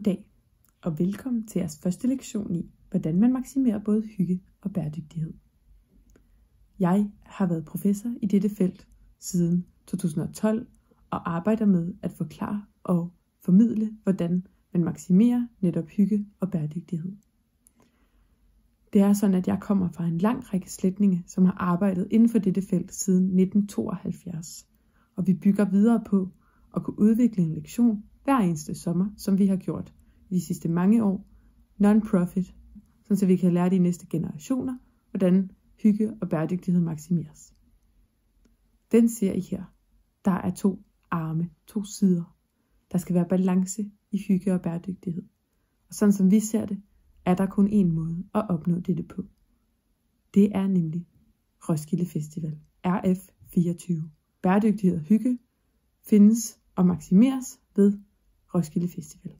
Goddag og velkommen til jeres første lektion i, hvordan man maksimerer både hygge og bæredygtighed. Jeg har været professor i dette felt siden 2012 og arbejder med at forklare og formidle, hvordan man maksimerer netop hygge og bæredygtighed. Det er sådan, at jeg kommer fra en lang række slægtninge, som har arbejdet inden for dette felt siden 1972, og vi bygger videre på at kunne udvikle en lektion hver eneste sommer, som vi har gjort i de sidste mange år, non-profit, så vi kan lære de næste generationer, hvordan hygge og bæredygtighed maksimeres. Den ser I her. Der er 2 arme, 2 sider. Der skal være balance i hygge og bæredygtighed. Og sådan som vi ser det, er der kun én måde at opnå dette på. Det er nemlig Roskilde Festival, RF24. Bæredygtighed og hygge findes og maksimeres ved Roskilde Festival.